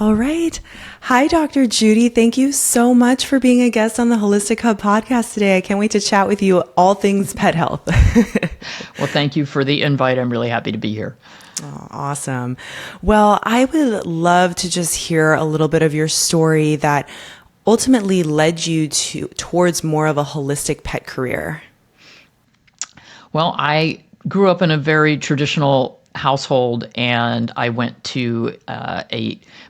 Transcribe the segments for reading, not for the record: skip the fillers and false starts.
All right. Hi, Dr. Judy. Thank you so much for being a guest on the Holistic Hub podcast today. I can't wait to chat with you all things pet health. Well, thank you for the invite. I'm really happy to be here. Oh, awesome. Well, I would love to just hear a little bit of your story that ultimately led you towards more of a holistic pet career. Well, I grew up in a very traditional household, and I went to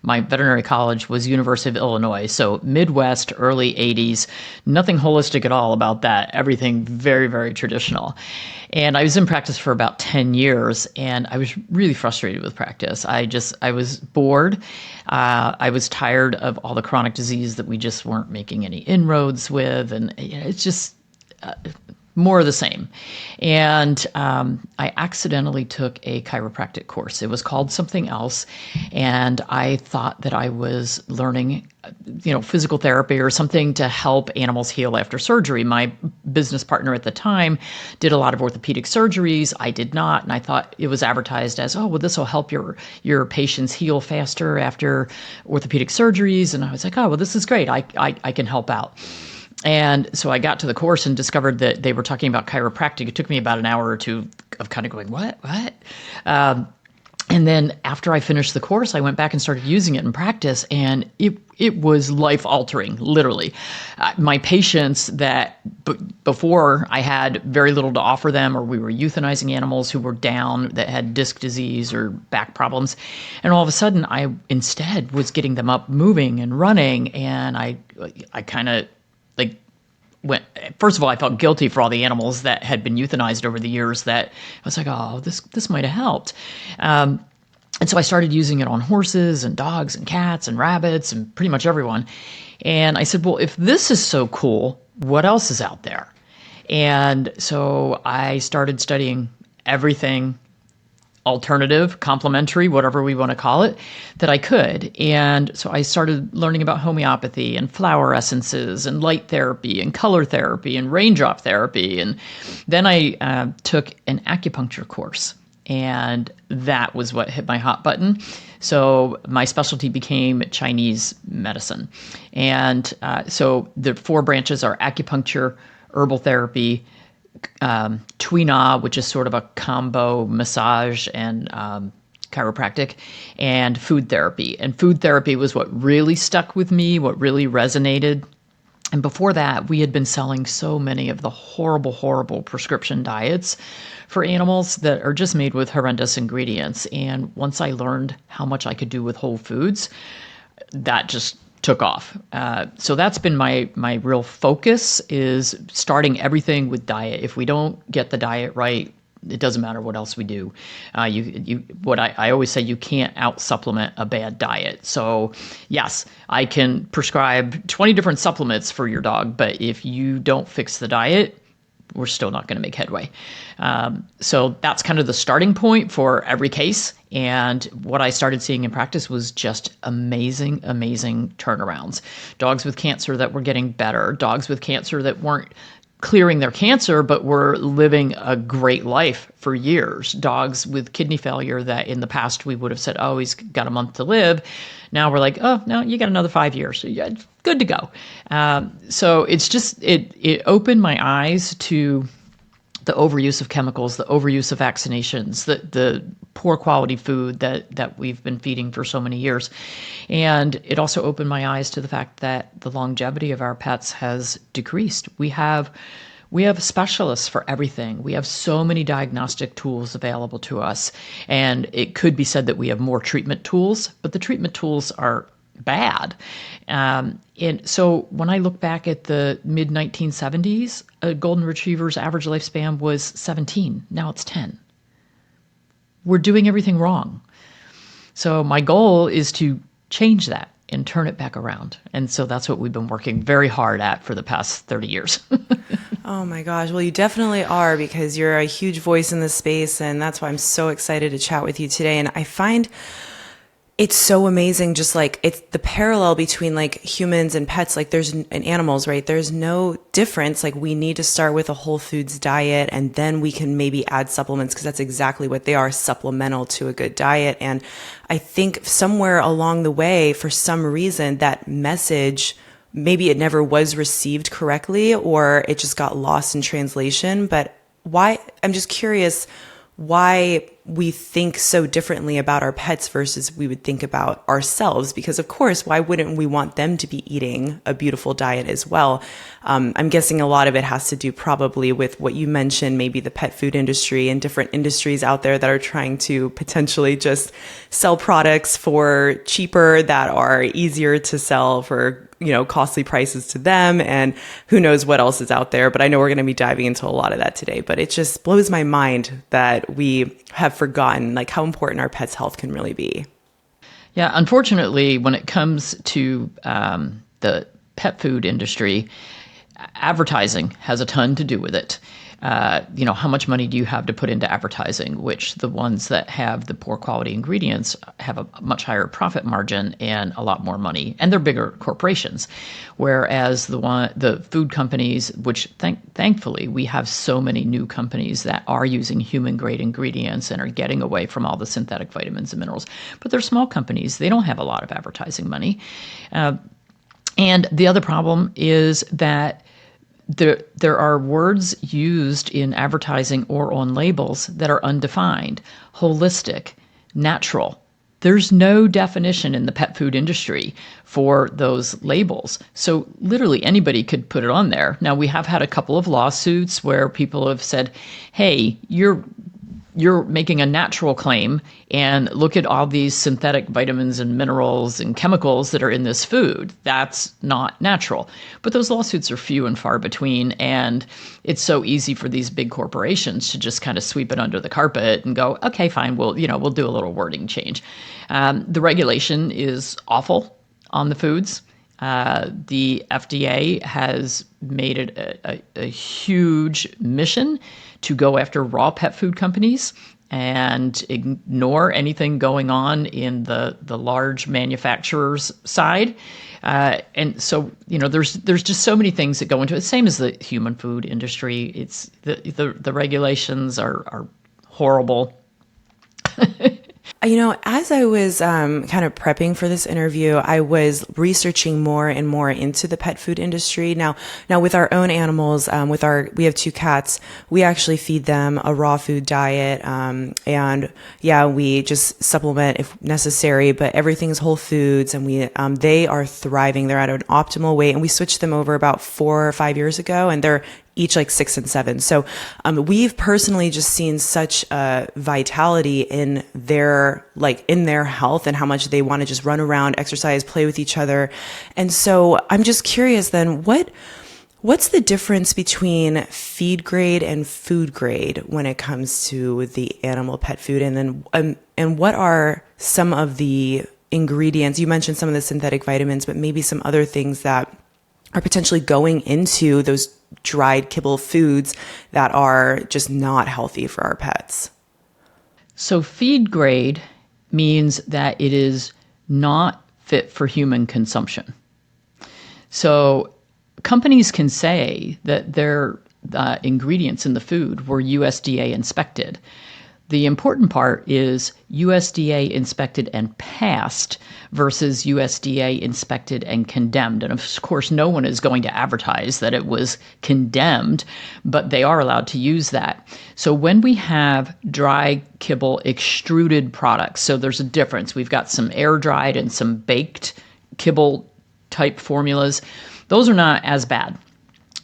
my veterinary college was University of Illinois, so Midwest, early 80s, nothing holistic at all about that, everything very, very traditional. And I was in practice for about 10 years, and I was really frustrated with practice. I was bored. I was tired of all the chronic disease that we just weren't making any inroads with, and it's just more of the same. And I accidentally took a chiropractic course. It was called something else. And I thought that I was learning, physical therapy or something to help animals heal after surgery. My business partner at the time did a lot of orthopedic surgeries. I did not. And I thought it was advertised as, oh, well, this will help your patients heal faster after orthopedic surgeries. And I was like, oh, well, this is great. I can help out. And so I got to the course and discovered that they were talking about chiropractic. It took me about an hour or two of kind of going, what? And then after I finished the course, I went back and started using it in practice, and it was life-altering, literally. My patients that before I had very little to offer them, or we were euthanizing animals who were down, that had disc disease or back problems, and all of a sudden I instead was getting them up moving and running, and I kind of first of all, I felt guilty for all the animals that had been euthanized over the years that I was like, oh, this might have helped. And so I started using it on horses and dogs and cats and rabbits and pretty much everyone. And I said, well, if this is so cool, what else is out there? And so I started studying everything alternative, complementary, whatever we want to call it, that I could. And so I started learning about homeopathy and flower essences and light therapy and color therapy and raindrop therapy. And then I took an acupuncture course, and that was what hit my hot button. So my specialty became Chinese medicine. And so the 4 branches are acupuncture, herbal therapy, Tui Na, which is sort of a combo massage and chiropractic, and food therapy. And food therapy was what really stuck with me, what really resonated. And before that, we had been selling so many of the horrible, horrible prescription diets for animals that are just made with horrendous ingredients. And once I learned how much I could do with whole foods, that just took off. So that's been my real focus, is starting everything with diet. If we don't get the diet right, it doesn't matter what else we do. I always say, you can't out supplement a bad diet. So yes, I can prescribe 20 different supplements for your dog, but if you don't fix the diet, we're still not going to make headway. So that's kind of the starting point for every case. And what I started seeing in practice was just amazing, amazing turnarounds. Dogs with cancer that were getting better, dogs with cancer that weren't clearing their cancer, but were living a great life for years. Dogs with kidney failure that in the past we would have said, oh, he's got a month to live. Now we're like, oh, no, you got another 5 years. So yeah, good to go. So it's just, it opened my eyes to the overuse of chemicals, the overuse of vaccinations, the poor quality food that we've been feeding for so many years. And it also opened my eyes to the fact that the longevity of our pets has decreased. We have specialists for everything. We have so many diagnostic tools available to us. And it could be said that we have more treatment tools, but the treatment tools are bad. And so when I look back at the mid-1970s, a golden retriever's average lifespan was 17. Now it's 10. We're doing everything wrong. So my goal is to change that and turn it back around. And so that's what we've been working very hard at for the past 30 years. Oh my gosh. Well, you definitely are, because you're a huge voice in this space. And that's why I'm so excited to chat with you today. And I find It's so amazing. Just like it's the parallel between like humans and pets, like and animals, right? There's no difference. Like we need to start with a whole foods diet and then we can maybe add supplements because that's exactly what they are, supplemental to a good diet. And I think somewhere along the way, for some reason, that message, maybe it never was received correctly or it just got lost in translation. But why, I'm just curious why we think so differently about our pets versus we would think about ourselves. Because of course, why wouldn't we want them to be eating a beautiful diet as well? I'm guessing a lot of it has to do probably with what you mentioned, maybe the pet food industry and different industries out there that are trying to potentially just sell products for cheaper that are easier to sell for, costly prices to them, and who knows what else is out there. But I know we're going to be diving into a lot of that today, but it just blows my mind that we have forgotten like how important our pets' health can really be. Yeah, unfortunately, when it comes to the pet food industry, advertising has a ton to do with it. How much money do you have to put into advertising, which the ones that have the poor quality ingredients have a much higher profit margin and a lot more money, and they're bigger corporations. Whereas the food companies, which thankfully we have so many new companies that are using human grade ingredients and are getting away from all the synthetic vitamins and minerals, but they're small companies. They don't have a lot of advertising money. And the other problem is that there are words used in advertising or on labels that are undefined, holistic, natural. There's no definition in the pet food industry for those labels. So literally anybody could put it on there. Now, we have had a couple of lawsuits where people have said, hey, you're making a natural claim, and look at all these synthetic vitamins and minerals and chemicals that are in this food. That's not natural. But those lawsuits are few and far between, and it's so easy for these big corporations to just kind of sweep it under the carpet and go, okay, fine, we'll do a little wording change. The regulation is awful on the foods. The FDA has made it a huge mission to go after raw pet food companies and ignore anything going on in the large manufacturers' side. And so, there's just so many things that go into it. Same as the human food industry. It's the regulations are horrible. As I was kind of prepping for this interview, I was researching more and more into the pet food industry. Now with our own animals, we have 2 cats. We actually feed them a raw food diet, and we just supplement if necessary. But everything's whole foods, and they are thriving. They're at an optimal weight, and we switched them over about 4 or 5 years ago, and they're each like 6 and 7. So we've personally just seen such a vitality in their health and how much they want to just run around, exercise, play with each other. And so I'm just curious then, what's the difference between feed grade and food grade when it comes to the animal pet food? And then and what are some of the ingredients? You mentioned some of the synthetic vitamins, but maybe some other things that are potentially going into those dried kibble foods that are just not healthy for our pets. So feed grade means that it is not fit for human consumption. So companies can say that their ingredients in the food were USDA inspected. The important part is USDA inspected and passed versus USDA inspected and condemned. And of course, no one is going to advertise that it was condemned, but they are allowed to use that. So when we have dry kibble extruded products, so there's a difference. We've got some air dried and some baked kibble type formulas. Those are not as bad.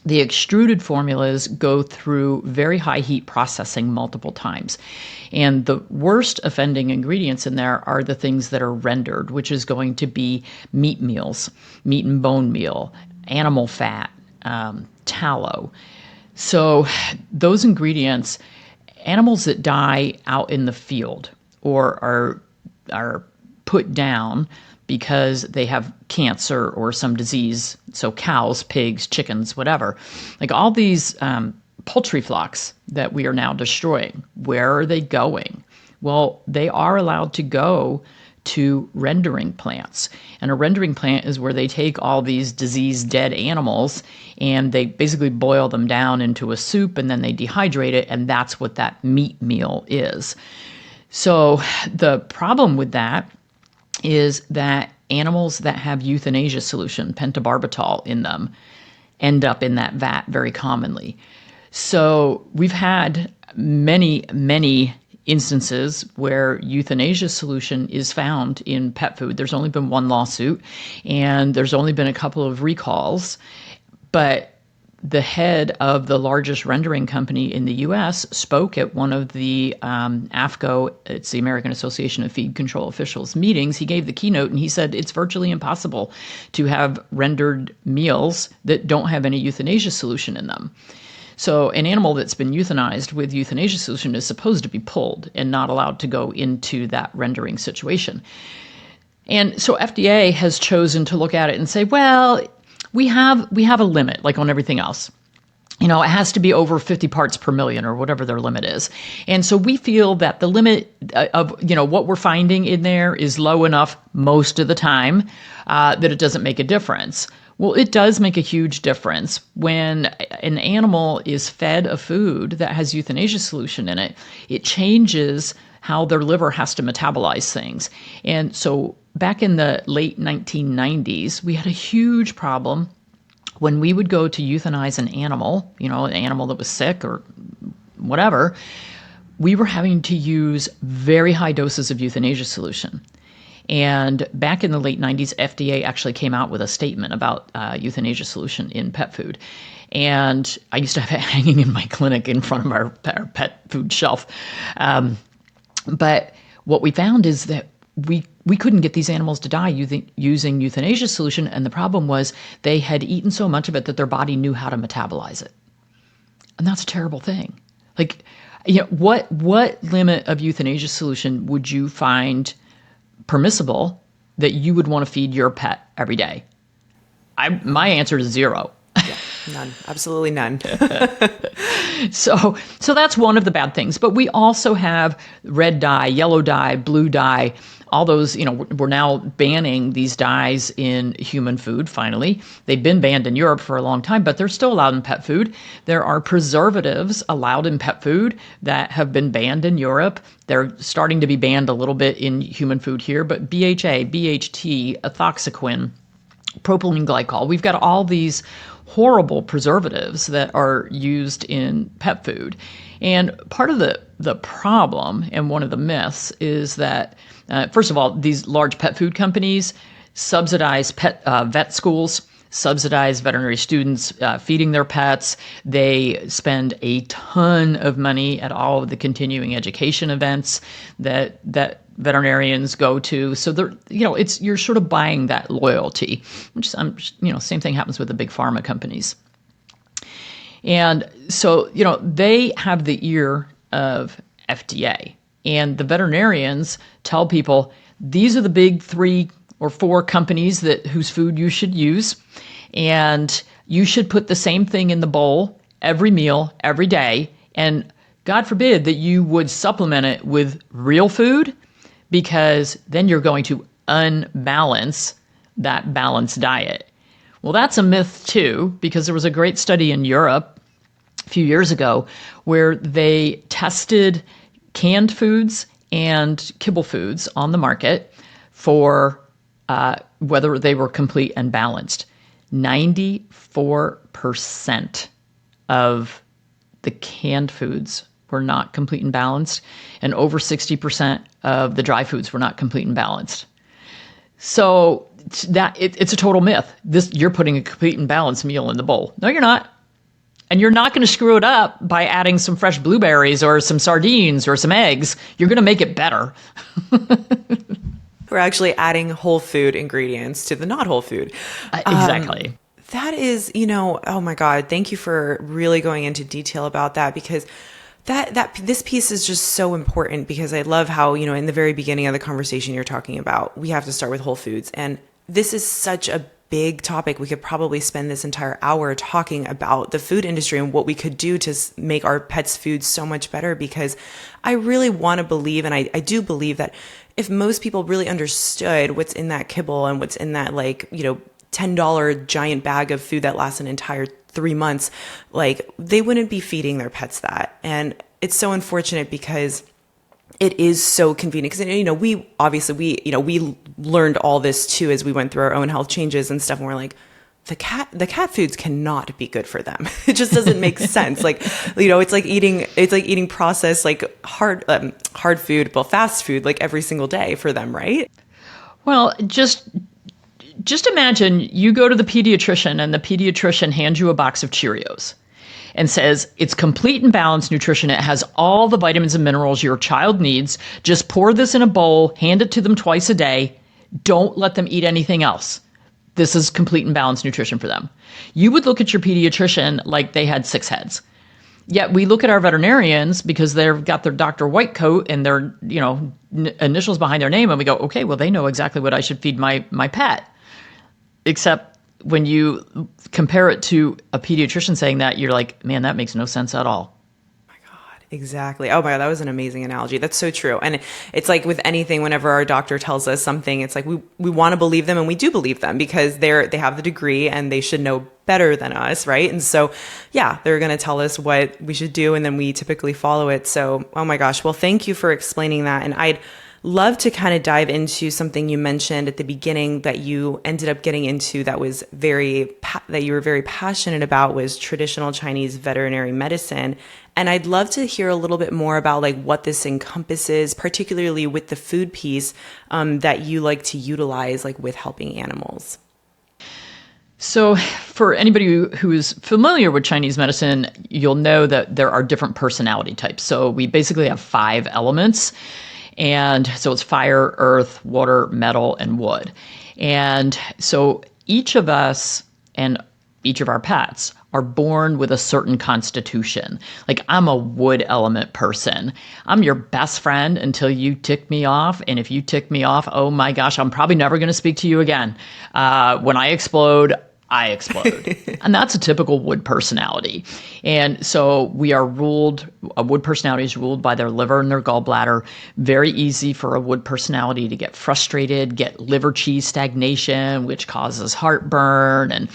The extruded formulas go through very high heat processing multiple times. And the worst offending ingredients in there are the things that are rendered, which is going to be meat meals, meat and bone meal, animal fat, tallow. So those ingredients, animals that die out in the field or are put down because they have cancer or some disease. So cows, pigs, chickens, whatever. Like all these poultry flocks that we are now destroying, where are they going? Well, they are allowed to go to rendering plants. And a rendering plant is where they take all these diseased dead animals and they basically boil them down into a soup and then they dehydrate it, and that's what that meat meal is. So the problem with that is that animals that have euthanasia solution, pentobarbital, in them end up in that vat very commonly. So we've had many instances where euthanasia solution is found in pet food. There's only been one lawsuit and there's only been a couple of recalls, but the head of the largest rendering company in the U.S. spoke at one of the AAFCO, it's the American Association of Feed Control Officials, meetings. He gave the keynote and he said it's virtually impossible to have rendered meals that don't have any euthanasia solution in them. So an animal that's been euthanized with euthanasia solution is supposed to be pulled and not allowed to go into that rendering situation. And so FDA has chosen to look at it and say, well, we have a limit, like on everything else. It has to be over 50 parts per million or whatever their limit is. And so we feel that the limit of, what we're finding in there is low enough most of the time that it doesn't make a difference. Well, it does make a huge difference when an animal is fed a food that has euthanasia solution in it. It changes how their liver has to metabolize things. And so back in the late 1990s, we had a huge problem when we would go to euthanize an animal that was sick or whatever. We were having to use very high doses of euthanasia solution. And back in the late 90s, FDA actually came out with a statement about euthanasia solution in pet food. And I used to have it hanging in my clinic in front of our pet food shelf. But what we found is that we couldn't get these animals to die using euthanasia solution. And the problem was they had eaten so much of it that their body knew how to metabolize it. And that's a terrible thing. Like, what limit of euthanasia solution would you find permissible that you would want to feed your pet every day? My answer is 0. Yeah, none. Absolutely none. So that's one of the bad things. But we also have red dye, yellow dye, blue dye, all those, we're now banning these dyes in human food, finally. They've been banned in Europe for a long time, but they're still allowed in pet food. There are preservatives allowed in pet food that have been banned in Europe. They're starting to be banned a little bit in human food here, but BHA, BHT, ethoxyquin, propylene glycol, we've got all these horrible preservatives that are used in pet food. And part of the problem and one of the myths is that, first of all, these large pet food companies subsidize vet schools, subsidize veterinary students feeding their pets. They spend a ton of money at all of the continuing education events that veterinarians go to. So they're, you're sort of buying that loyalty, which same thing happens with the big pharma companies. And so, they have the ear of FDA, and the veterinarians tell people, these are the big 3 or 4 companies whose food you should use. And you should put the same thing in the bowl every meal, every day. And God forbid that you would supplement it with real food, because then you're going to unbalance that balanced diet. Well, that's a myth too, because there was a great study in Europe a few years ago where they tested canned foods and kibble foods on the market for whether they were complete and balanced. 94% of the canned foods were not complete and balanced, and over 60% of the dry foods were not complete and balanced. So it's a total myth. You're putting a complete and balanced meal in the bowl. No, you're not. And you're not going to screw it up by adding some fresh blueberries or some sardines or some eggs. You're going to make it better. We're actually adding whole food ingredients to the not whole food. Exactly. That is, oh my God, thank you for really going into detail about that, because this piece is just so important, because I love how, in the very beginning of the conversation you're talking about, we have to start with whole foods. And this is such a big topic. We could probably spend this entire hour talking about the food industry and what we could do to make our pets' food so much better, because I really want to believe, and I do believe that if most people really understood what's in that kibble and what's in that, like, $10 giant bag of food that lasts an entire 3 months, like, they wouldn't be feeding their pets that. And it's so unfortunate because it is so convenient. Because, we learned all this too as we went through our own health changes and stuff. And we're like, the cat foods cannot be good for them. It just doesn't make sense. Like, it's like eating processed, like hard food, well, fast food, like every single day for them, right? Well, just imagine you go to the pediatrician and the pediatrician hands you a box of Cheerios and says, it's complete and balanced nutrition. It has all the vitamins and minerals your child needs. Just pour this in a bowl, hand it to them twice a day. Don't let them eat anything else. This is complete and balanced nutrition for them. You would look at your pediatrician like they had 6 heads. Yet we look at our veterinarians because they've got their Dr. White coat and their, initials behind their name. And we go, okay, well, they know exactly what I should feed my pet. Except when you compare it to a pediatrician saying that, you're like, man, that makes no sense at all. Exactly. Oh my God, that was an amazing analogy. That's so true. And it's like with anything, whenever our doctor tells us something, it's like we want to believe them, and we do believe them because they have the degree and they should know better than us, right? And so, yeah, they're going to tell us what we should do, and then we typically follow it. So, oh my gosh, well, thank you for explaining that. And I'd love to kind of dive into something you mentioned at the beginning that you ended up getting into that was that you were very passionate about, was traditional Chinese veterinary medicine. And I'd love to hear a little bit more about like what this encompasses, particularly with the food piece that you like to utilize, like with helping animals. So for anybody who is familiar with Chinese medicine, you'll know that there are different personality types. So we basically have 5 elements. And so it's fire, earth, water, metal, and wood. And so each of us and each of our pets are born with a certain constitution. Like, I'm a wood element person. I'm your best friend until you tick me off. And if you tick me off, oh my gosh, I'm probably never going to speak to you again. When I explode, I explode. And that's a typical wood personality. And so a wood personality is ruled by their liver and their gallbladder. Very easy for a wood personality to get frustrated, get liver cheese stagnation, which causes heartburn and,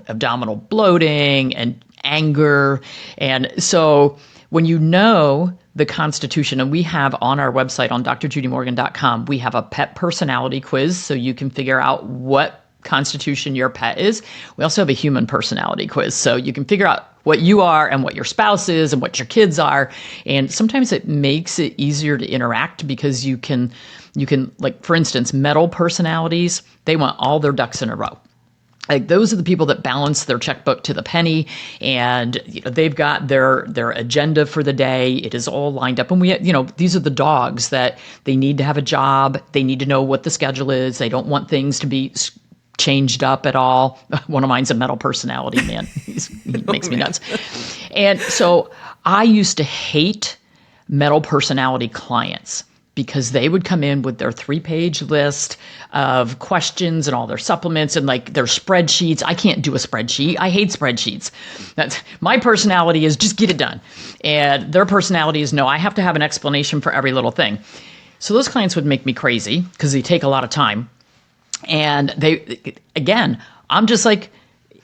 abdominal bloating and anger. And so when you know the constitution, and we have on our website on drjudymorgan.com, we have a pet personality quiz so you can figure out what constitution your pet is. We also have a human personality quiz, so you can figure out what you are and what your spouse is and what your kids are. And sometimes it makes it easier to interact because you can like, for instance, metal personalities, they want all their ducks in a row. Like, those are the people that balance their checkbook to the penny, and they've got their agenda for the day. It is all lined up. And these are the dogs that they need to have a job. They need to know what the schedule is. They don't want things to be changed up at all. One of mine's a metal personality, man. He makes me nuts. And so I used to hate metal personality clients because they would come in with their 3-page list of questions and all their supplements and like their spreadsheets. I can't do a spreadsheet. I hate spreadsheets. That's my personality, is just get it done. And their personality is, no, I have to have an explanation for every little thing. So those clients would make me crazy because they take a lot of time. And I'm just like,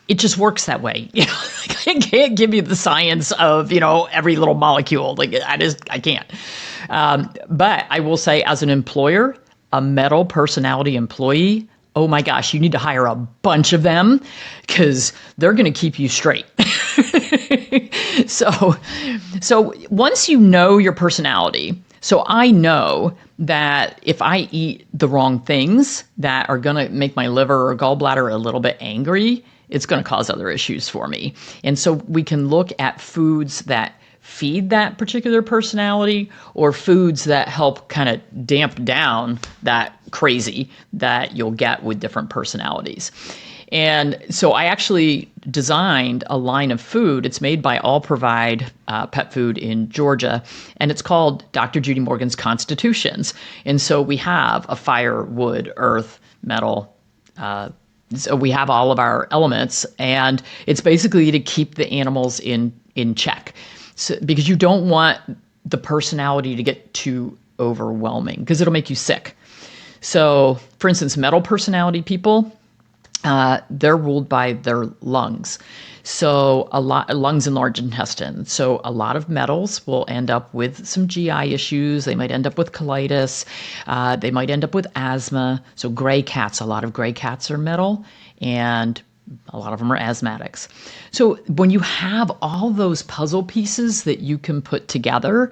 it just works that way. I can't give you the science of, every little molecule. Like, I can't. But I will say, as an employer, a metal personality employee, oh my gosh, you need to hire a bunch of them because they're going to keep you straight. So once you know your personality, so I know that if I eat the wrong things that are going to make my liver or gallbladder a little bit angry, it's going to cause other issues for me. And so we can look at foods that feed that particular personality or foods that help kind of damp down that crazy that you'll get with different personalities. And so I actually designed a line of food. It's made by All Provide Pet Food in Georgia, and it's called Dr. Judy Morgan's Constitutions. And so we have a fire, wood, earth, metal. So we have all of our elements, and it's basically to keep the animals in check. So, because you don't want the personality to get too overwhelming because it'll make you sick. So, for instance, metal personality people, they're ruled by their lungs. So lungs and large intestine. So a lot of metals will end up with some GI issues. They might end up with colitis. They might end up with asthma. So gray cats, a lot of gray cats are metal, and a lot of them are asthmatics. So when you have all those puzzle pieces that you can put together,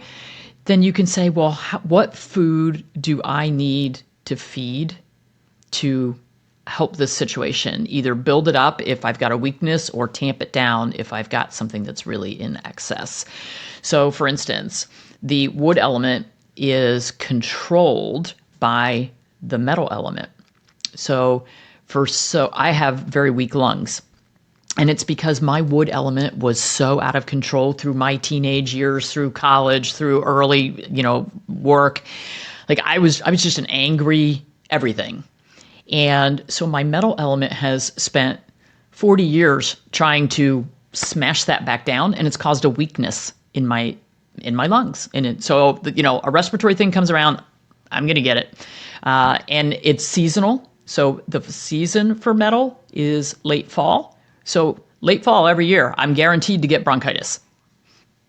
then you can say, well, what food do I need to feed to help this situation, either build it up if I've got a weakness or tamp it down if I've got something that's really in excess. So for instance, the wood element is controlled by the metal element. So I have very weak lungs. And it's because my wood element was so out of control through my teenage years, through college, through early, work. Like I was just an angry everything. And so my metal element has spent 40 years trying to smash that back down, and it's caused a weakness in my lungs. And so a respiratory thing comes around, I'm going to get it. And it's seasonal. So the season for metal is late fall. So late fall every year, I'm guaranteed to get bronchitis.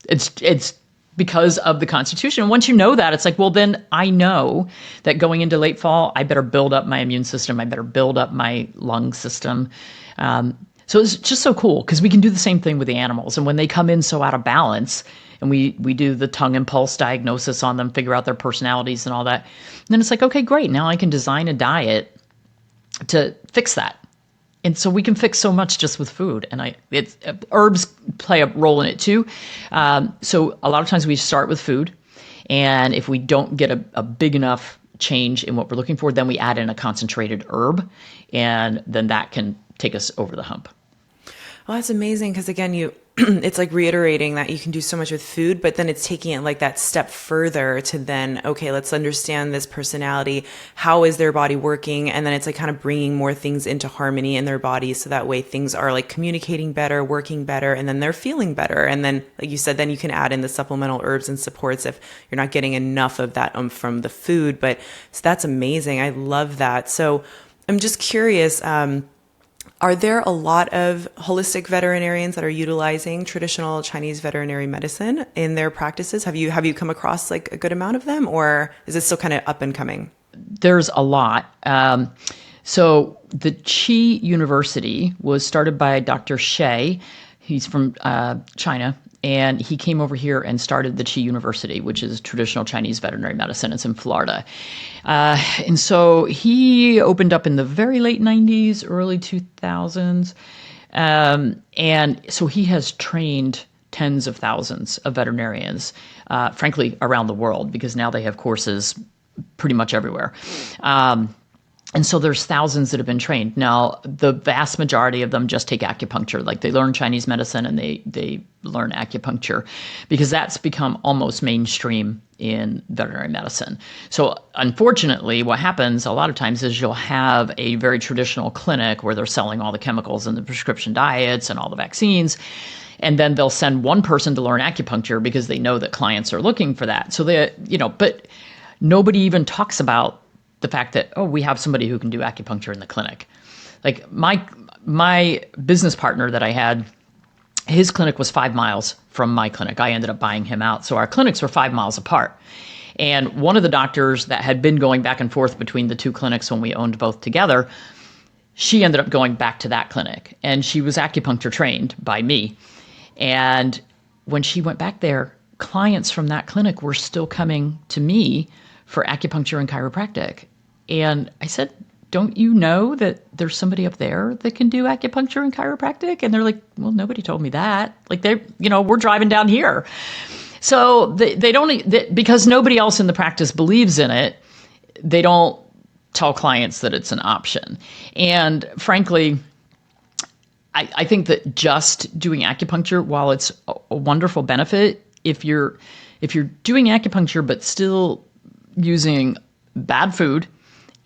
It's because of the Constitution. Once you know that, it's like, well, then I know that going into late fall, I better build up my immune system. I better build up my lung system. So it's just so cool because we can do the same thing with the animals. And when they come in so out of balance, and we do the tongue and pulse diagnosis on them, figure out their personalities and all that, and then it's like, okay, great. Now I can design a diet to fix that. And so we can fix so much just with food, and herbs play a role in it too. So a lot of times we start with food, and if we don't get a big enough change in what we're looking for, then we add in a concentrated herb, and then that can take us over the hump. Well, that's amazing because again, it's like reiterating that you can do so much with food, but then it's taking it like that step further to then, okay, let's understand this personality. How is their body working? And then it's like kind of bringing more things into harmony in their body. So that way things are like communicating better, working better, and then they're feeling better. And then, like you said, then you can add in the supplemental herbs and supports if you're not getting enough of that from the food. But so that's amazing. I love that. So I'm just curious, are there a lot of holistic veterinarians that are utilizing traditional Chinese veterinary medicine in their practices? Have you come across like a good amount of them, or is it still kind of up and coming? There's a lot. So the Chi University was started by Dr. Xie. He's from China. And he came over here and started the Chi University, which is traditional Chinese veterinary medicine. It's in Florida. And so he opened up in the very late 90s, early 2000s. And so he has trained tens of thousands of veterinarians, frankly, around the world, because now they have courses pretty much everywhere. And so there's thousands that have been trained. Now, the vast majority of them just take acupuncture. Like they learn Chinese medicine and they learn acupuncture because that's become almost mainstream in veterinary medicine. So unfortunately, what happens a lot of times is you'll have a very traditional clinic where they're selling all the chemicals and the prescription diets and all the vaccines. And then they'll send one person to learn acupuncture because they know that clients are looking for that. So but nobody even talks about the fact that, we have somebody who can do acupuncture in the clinic. Like my business partner that I had, his clinic was 5 miles from my clinic. I ended up buying him out. So our clinics were 5 miles apart. And one of the doctors that had been going back and forth between the two clinics when we owned both together, she ended up going back to that clinic. And she was acupuncture trained by me. And when she went back there, clients from that clinic were still coming to me for acupuncture and chiropractic. And I said, don't you know that there's somebody up there that can do acupuncture and chiropractic? And they're like, well, nobody told me that. Like we're driving down here. So they don't, because nobody else in the practice believes in it, they don't tell clients that it's an option. And frankly, I think that just doing acupuncture, while it's a wonderful benefit, if you're doing acupuncture but still using bad food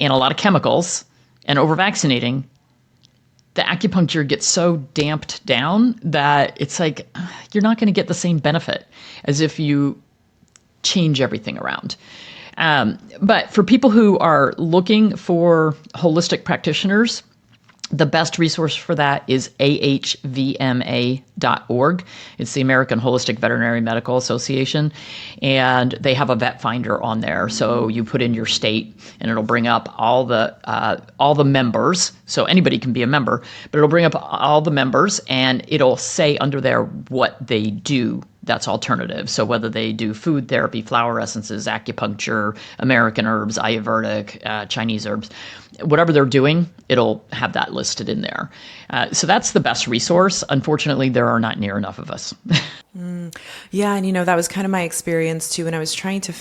and a lot of chemicals and over-vaccinating, the acupuncture gets so damped down that it's like you're not going to get the same benefit as if you change everything around. But for people who are looking for holistic practitioners, the best resource for that is ahvma.org. It's the American Holistic Veterinary Medical Association, and they have a vet finder on there. So you put in your state, and it'll bring up all the members. So anybody can be a member, but it'll bring up all the members, and it'll say under there what they do. That's alternative. So whether they do food therapy, flower essences, acupuncture, American herbs, Ayurvedic, Chinese herbs, whatever they're doing, it'll have that listed in there. So that's the best resource. Unfortunately, there are not near enough of us. Yeah. And, that was kind of my experience too. When I was trying to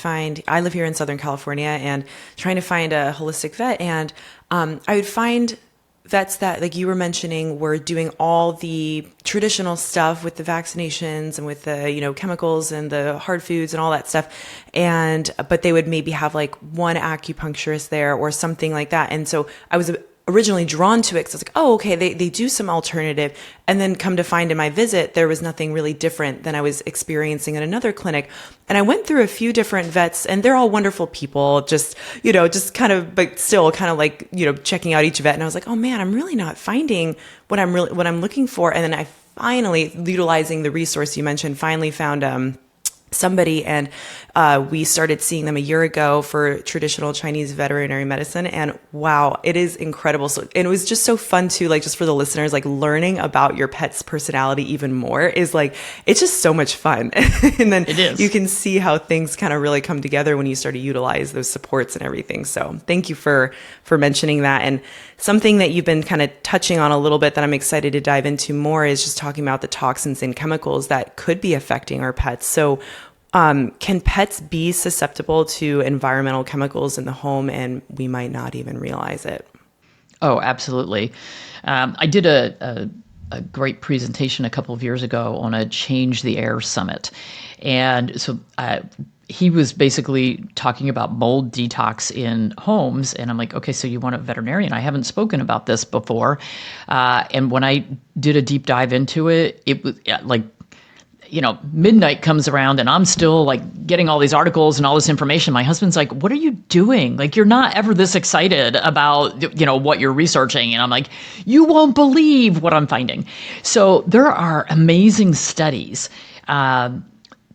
I live here in Southern California, and trying to find a holistic vet. And I would find vets that, like you were mentioning, were doing all the traditional stuff with the vaccinations and with the, chemicals and the hard foods and all that stuff. But they would maybe have like one acupuncturist there or something like that. And so I was originally drawn to it because I was like, oh, okay, they do some alternative. And then come to find in my visit, there was nothing really different than I was experiencing at another clinic. And I went through a few different vets, and they're all wonderful people, just kind of, but still kind of like, checking out each vet. And I was like, oh man, I'm really not finding what I'm looking for. And then I finally, utilizing the resource you mentioned, finally found, somebody, and we started seeing them a year ago for traditional Chinese veterinary medicine, and wow, it is incredible. So, and it was just so fun too, like just for the listeners, like learning about your pet's personality even more is like, it's just so much fun. And then you can see how things kind of really come together when you start to utilize those supports and everything. So thank you for mentioning that. And something that you've been kind of touching on a little bit that I'm excited to dive into more is just talking about the toxins and chemicals that could be affecting our pets. So can pets be susceptible to environmental chemicals in the home, and we might not even realize it? Oh, absolutely. I did a great presentation a couple of years ago on a Change the Air Summit. And so he was basically talking about mold detox in homes. And I'm like, okay, so you want a veterinarian? I haven't spoken about this before. And when I did a deep dive into it, it was like, midnight comes around and I'm still like getting all these articles and all this information. My husband's like, what are you doing? Like, you're not ever this excited about, what you're researching. And I'm like, you won't believe what I'm finding. So there are amazing studies,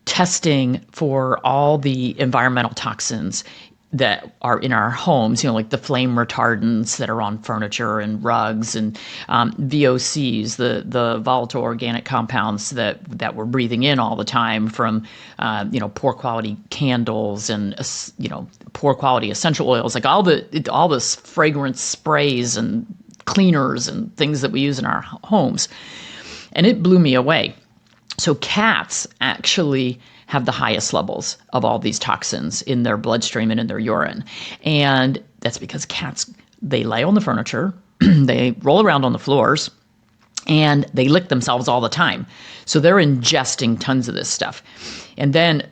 testing for all the environmental toxins that are in our homes, like the flame retardants that are on furniture and rugs, and VOCs, the volatile organic compounds that we're breathing in all the time from, poor quality candles and, poor quality essential oils, like all this fragrance sprays and cleaners and things that we use in our homes. And it blew me away. So cats actually have the highest levels of all these toxins in their bloodstream and in their urine. And that's because cats, they lay on the furniture, they roll around on the floors, and they lick themselves all the time. So they're ingesting tons of this stuff. And then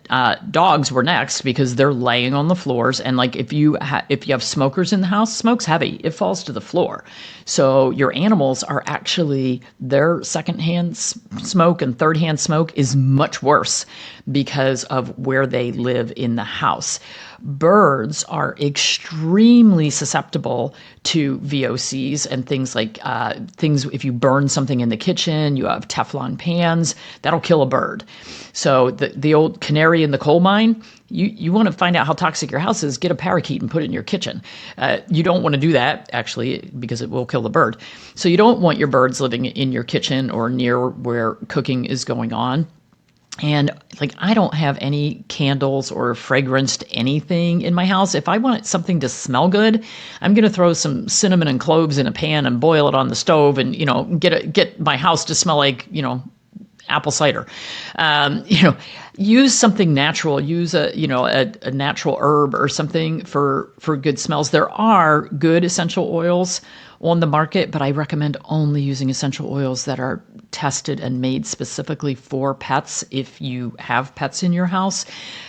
dogs were next because they're laying on the floors. And like if you have smokers in the house, smoke's heavy. It falls to the floor. So your animals are actually, their secondhand smoke and thirdhand smoke is much worse because of where they live in the house. Birds are extremely susceptible to VOCs and things like if you burn something in the kitchen, you have Teflon pans, that'll kill a bird. So the old canary in the coal mine, you want to find out how toxic your house is, get a parakeet and put it in your kitchen. You don't want to do that, actually, because it will kill the bird. So you don't want your birds living in your kitchen or near where cooking is going on. And like, I don't have any candles or fragranced anything in my house. If I want something to smell good, I'm going to throw some cinnamon and cloves in a pan and boil it on the stove and, get my house to smell like, apple cider. Use something natural, use a natural herb or something for good smells. There are good essential oils on the market, but I recommend only using essential oils that are tested and made specifically for pets. If you have pets in your house,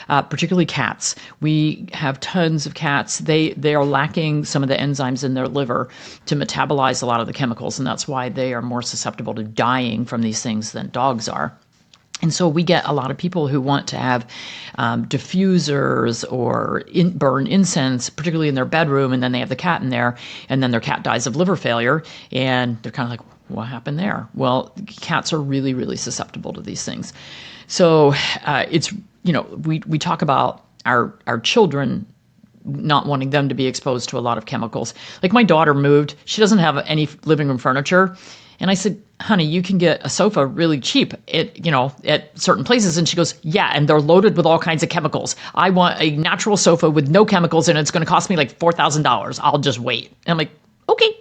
particularly cats, we have tons of cats. They are lacking some of the enzymes in their liver to metabolize a lot of the chemicals, and that's why they are more susceptible to dying from these things than dogs are. And so we get a lot of people who want to have diffusers or burn incense, particularly in their bedroom, and then they have the cat in there, and then their cat dies of liver failure, and they're kind of like, what happened there? Well, cats are really, really susceptible to these things. So it's, we talk about our children not wanting them to be exposed to a lot of chemicals. Like my daughter moved, she doesn't have any living room furniture. And I said, honey, you can get a sofa really cheap at certain places. And she goes, yeah, and they're loaded with all kinds of chemicals. I want a natural sofa with no chemicals and it's going to cost me like $4,000. I'll just wait. And I'm like, okay.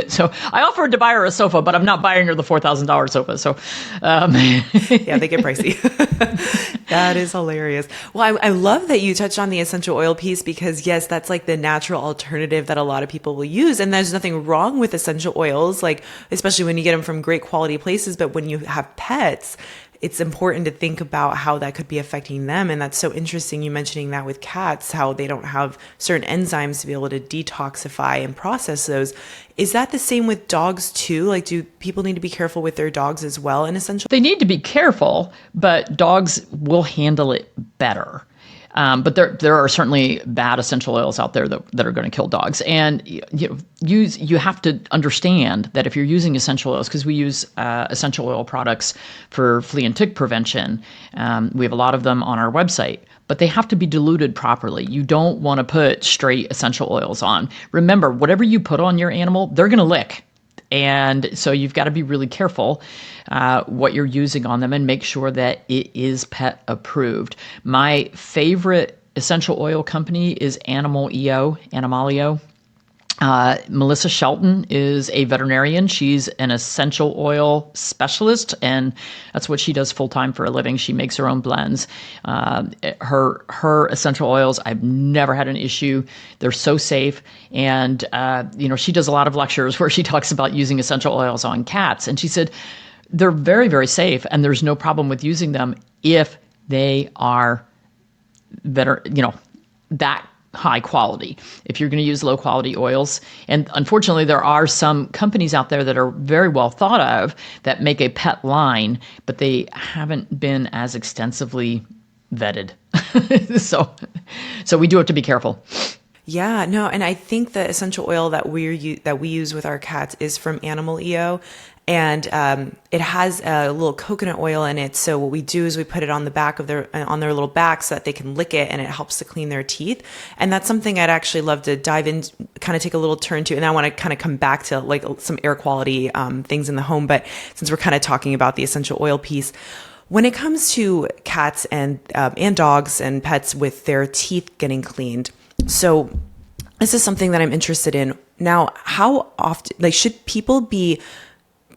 So I offered to buy her a sofa, but I'm not buying her the $4,000 sofa. So, yeah, they get pricey. That is hilarious. Well, I love that you touched on the essential oil piece because yes, that's like the natural alternative that a lot of people will use. And there's nothing wrong with essential oils, like, especially when you get them from great quality places. But when you have pets, it's important to think about how that could be affecting them. And that's so interesting. You mentioning that with cats, how they don't have certain enzymes to be able to detoxify and process those. Is that the same with dogs too? Like, do people need to be careful with their dogs as well in essential? They need to be careful, but dogs will handle it better. But there are certainly bad essential oils out there that are going to kill dogs. And you have to understand that if you're using essential oils, because we use essential oil products for flea and tick prevention, we have a lot of them on our website, but they have to be diluted properly. You don't want to put straight essential oils on. Remember, whatever you put on your animal, they're going to lick. And so you've got to be really careful what you're using on them and make sure that it is pet approved. My favorite essential oil company is Animalio. Melissa Shelton is a veterinarian. She's an essential oil specialist, and that's what she does full time for a living. She makes her own blends. Her essential oils, I've never had an issue. They're so safe. And, she does a lot of lectures where she talks about using essential oils on cats. And she said, they're very, very safe. And there's no problem with using them if they are that high quality. If you're going to use low quality oils, and unfortunately there are some companies out there that are very well thought of that make a pet line, but they haven't been as extensively vetted. So we do have to be careful. Yeah, no, and I think the essential oil that we use with our cats is from Animalio, and it has a little coconut oil in it. So what we do is we put it on the back of on their little back so that they can lick it, and it helps to clean their teeth. And that's something I'd actually love to dive in, kind of take a little turn to. And I want to kind of come back to like some air quality things in the home. But since we're kind of talking about the essential oil piece, when it comes to cats and dogs and pets with their teeth getting cleaned, so this is something that I'm interested in. Now, how often, should people be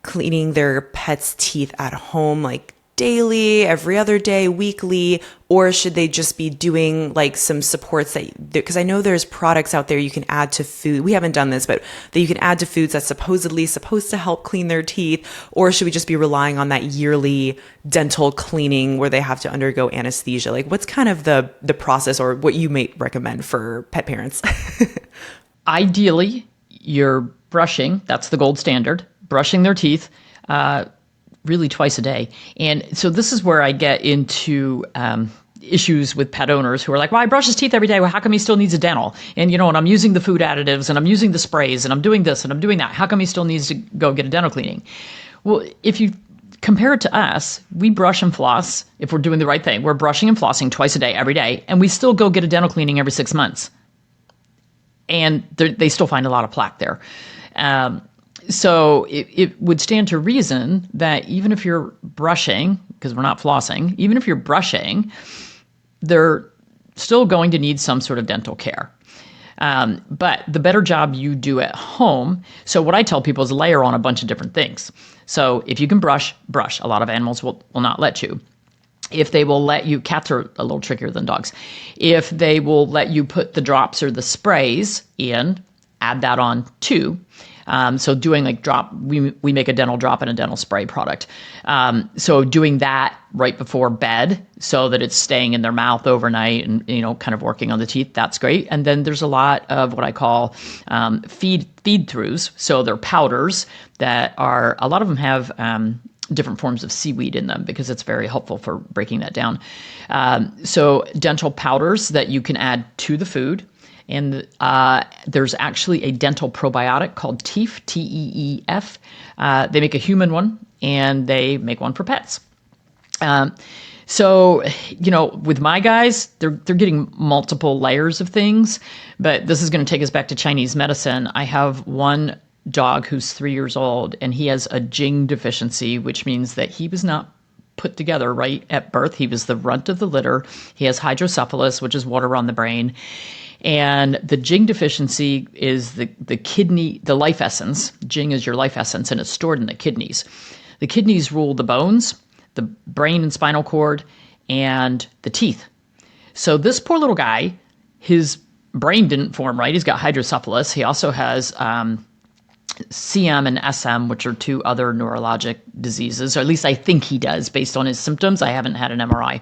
cleaning their pets' teeth at home, like daily, every other day, weekly, or should they just be doing some supports because I know there's products out there you can add to food. We haven't done this, but that you can add to foods that's supposedly supposed to help clean their teeth, or should we just be relying on that yearly dental cleaning where they have to undergo anesthesia? What's kind of the process or what you may recommend for pet parents? Ideally, you're brushing, that's the gold standard, brushing their teeth, really twice a day. And so this is where I get into issues with pet owners who are like, well, I brush his teeth every day. Well, how come he still needs a dental? And, and I'm using the food additives and I'm using the sprays and I'm doing this and I'm doing that. How come he still needs to go get a dental cleaning? Well, if you compare it to us, we brush and floss if we're doing the right thing. We're brushing and flossing twice a day, every day, and we still go get a dental cleaning every 6 months. And they still find a lot of plaque there. So it would stand to reason that even if you're brushing, because we're not flossing, even if you're brushing, they're still going to need some sort of dental care. But the better job you do at home, so what I tell people is layer on a bunch of different things. So if you can brush. A lot of animals will not let you. If they will let you, cats are a little trickier than dogs. If they will let you put the drops or the sprays in, add that on too. So doing we make a dental drop and a dental spray product. So doing that right before bed so that it's staying in their mouth overnight and, kind of working on the teeth, that's great. And then there's a lot of what I call feed throughs. So they're powders that a lot of them have different forms of seaweed in them because it's very helpful for breaking that down. So dental powders that you can add to the food. And there's actually a dental probiotic called Teef, T-E-E-F. They make a human one, and they make one for pets. So, with my guys, they're getting multiple layers of things, but this is going to take us back to Chinese medicine. I have one dog who's 3 years old, and he has a Jing deficiency, which means that he was not put together right at birth. He was the runt of the litter. He has hydrocephalus, which is water on the brain. And the Jing deficiency is the kidney, the life essence. Jing is your life essence, and it's stored in the kidneys. The kidneys rule the bones, the brain and spinal cord, and the teeth. So this poor little guy, his brain didn't form right. He's got hydrocephalus. He also has CM and SM, which are two other neurologic diseases, or at least I think he does based on his symptoms. I haven't had an MRI.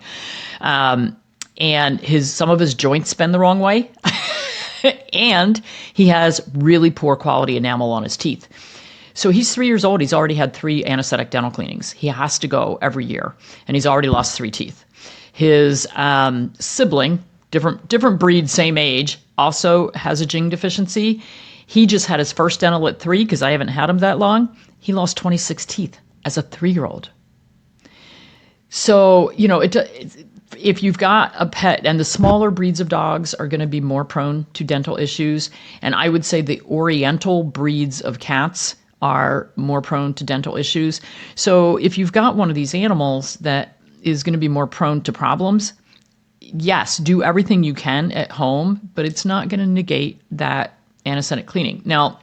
And some of his joints bend the wrong way. And he has really poor quality enamel on his teeth. So he's 3 years old. He's already had 3 anesthetic dental cleanings. He has to go every year, and he's already lost 3 teeth. His sibling, different breed, same age, also has a Jing deficiency. He just had his first dental at 3 because I haven't had him that long. He lost 26 teeth as a 3-year-old. So, if you've got a pet, and the smaller breeds of dogs are going to be more prone to dental issues, and I would say the oriental breeds of cats are more prone to dental issues. So if you've got one of these animals that is going to be more prone to problems, yes, do everything you can at home, but it's not going to negate that anesthetic cleaning. Now,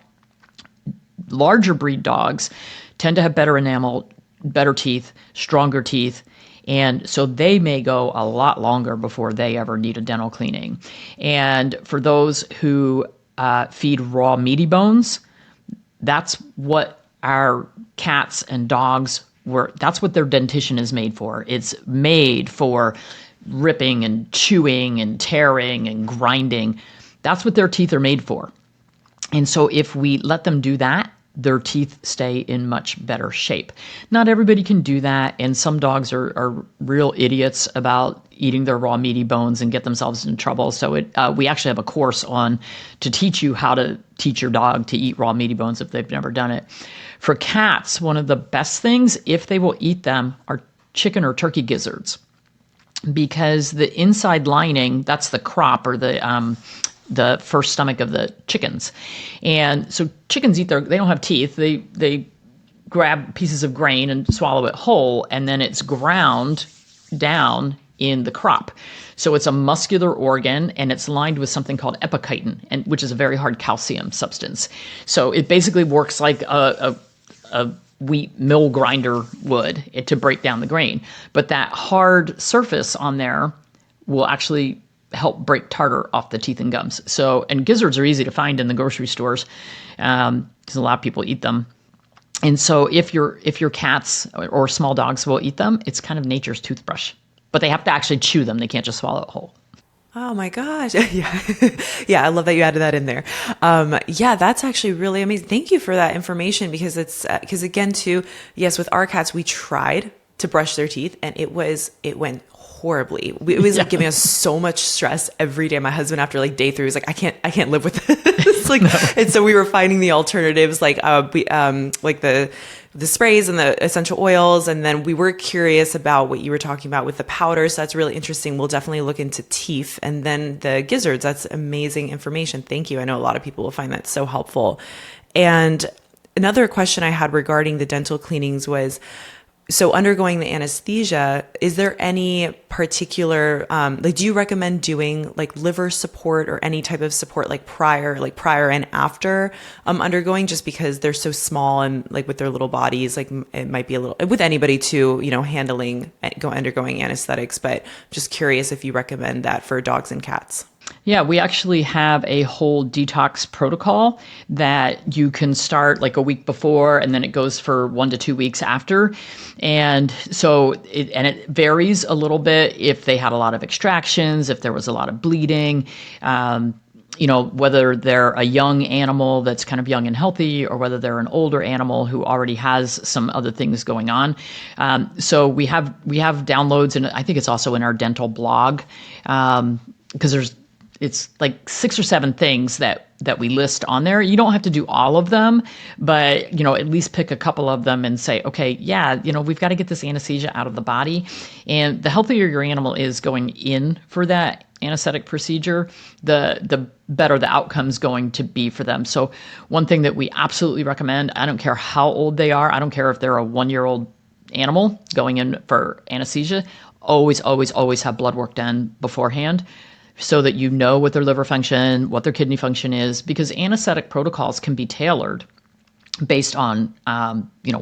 larger breed dogs tend to have better enamel, better teeth, stronger teeth, and so they may go a lot longer before they ever need a dental cleaning. And for those who feed raw meaty bones, that's what our cats and dogs that's what their dentition is made for. It's made for ripping and chewing and tearing and grinding. That's what their teeth are made for. And so if we let them do that, their teeth stay in much better shape. Not everybody can do that, and some dogs are real idiots about eating their raw meaty bones and get themselves in trouble. So we actually have a course to teach you how to teach your dog to eat raw meaty bones if they've never done it. For cats, one of the best things, if they will eat them, are chicken or turkey gizzards, because the inside lining, that's the crop or the first stomach of the chickens. And so chickens they don't have teeth. They grab pieces of grain and swallow it whole, and then it's ground down in the crop. So it's a muscular organ, and it's lined with something called epichitin, which is a very hard calcium substance. So it basically works like a wheat mill grinder would to break down the grain. But that hard surface on there will actually help break tartar off the teeth and gums. So, and gizzards are easy to find in the grocery stores because a lot of people eat them. And so if your cats or small dogs will eat them, it's kind of nature's toothbrush. But they have to actually chew them. They can't just swallow it whole. Oh my gosh. Yeah. Yeah. I love that you added that in there. Yeah, that's actually really amazing. Thank you for that information, because because again, too, yes, with our cats, we tried to brush their teeth and it went horribly. It was like giving us so much stress every day. My husband, after like day 3, was like, I can't live with this. Like, no. And so we were finding the alternatives, like the sprays and the essential oils. And then we were curious about what you were talking about with the powders. So that's really interesting. We'll definitely look into teeth, and then the gizzards. That's amazing information. Thank you. I know a lot of people will find that so helpful. And another question I had regarding the dental cleanings was, so undergoing the anesthesia, is there any particular, do you recommend doing like liver support or any type of support prior and after undergoing, just because they're so small and like with their little bodies, like it might be a little, with anybody too, undergoing anesthetics, but just curious if you recommend that for dogs and cats. Yeah, we actually have a whole detox protocol that you can start like a week before, and then it goes for 1 to 2 weeks after. And so it varies a little bit if they had a lot of extractions, if there was a lot of bleeding. whether they're a young animal that's kind of young and healthy, or whether they're an older animal who already has some other things going on. So we have downloads, and I think it's also in our dental blog, because it's like 6 or 7 things that we list on there. You don't have to do all of them, but, at least pick a couple of them and say, okay, yeah, we've got to get this anesthesia out of the body. And the healthier your animal is going in for that anesthetic procedure, the better the outcome's going to be for them. So one thing that we absolutely recommend, I don't care how old they are, I don't care if they're a 1-year-old animal going in for anesthesia, always, always, always have blood work done beforehand, so that you know what their liver function, what their kidney function is, because anesthetic protocols can be tailored based on,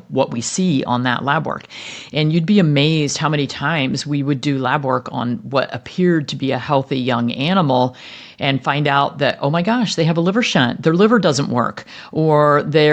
what we see on that lab work. And you'd be amazed how many times we would do lab work on what appeared to be a healthy young animal and find out that, oh my gosh, they have a liver shunt. Their liver doesn't work. Or they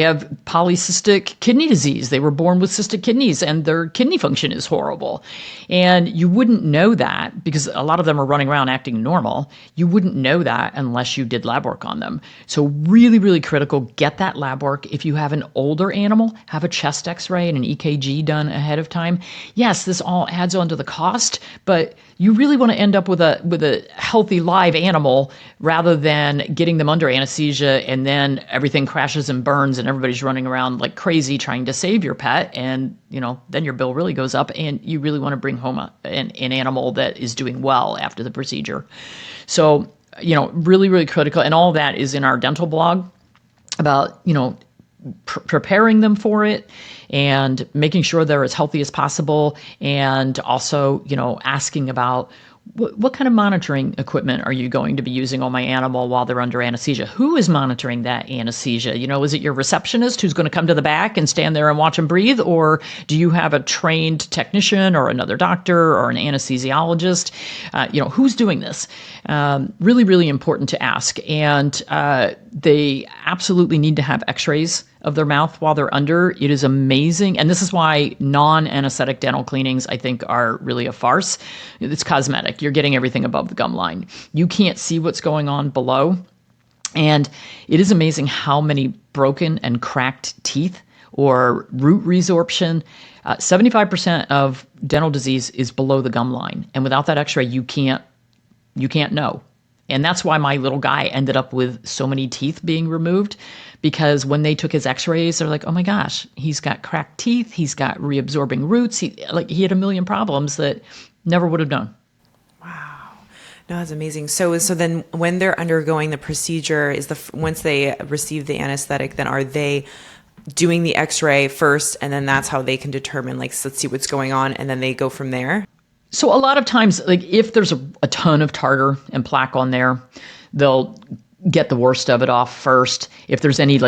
have polycystic kidney disease. They were born with cystic kidneys and their kidney function is horrible. And you wouldn't know that because a lot of them are running around acting normal. You wouldn't know that unless you did lab work on them. So really, really critical, get that lab work. If you have an older animal, have a chest x-ray and an EKG done ahead of time. Yes, this all adds on to the cost, but you really want to end up with a healthy live animal rather than getting them under anesthesia and then everything crashes and burns and everybody's running around like crazy trying to save your pet, and then your bill really goes up, and you really want to bring home an animal that is doing well after the procedure. So really, really critical, and all that is in our dental blog about preparing them for it and making sure they're as healthy as possible, and also asking about what kind of monitoring equipment are you going to be using on my animal while they're under anesthesia? Who is monitoring that anesthesia? Is it your receptionist who's going to come to the back and stand there and watch them breathe? Or do you have a trained technician or another doctor or an anesthesiologist? Who's doing this? Really, really important to ask. And they absolutely need to have x-rays of their mouth while they're under. It is amazing. And this is why non-anesthetic dental cleanings, I think, are really a farce. It's cosmetic. You're getting everything above the gum line. You can't see what's going on below. And it is amazing how many broken and cracked teeth or root resorption. 75% of dental disease is below the gum line. And without that x-ray, you can't know. And that's why my little guy ended up with so many teeth being removed, because when they took his x-rays, they're like, oh my gosh, he's got cracked teeth. He's got reabsorbing roots. He had a million problems that never would have known. Wow. No, that's amazing. So then when they're undergoing the procedure, once they receive the anesthetic, then are they doing the x-ray first, and then that's how they can determine, let's see what's going on, and then they go from there? So a lot of times, if there's a ton of tartar and plaque on there, they'll get the worst of it off first. If there's any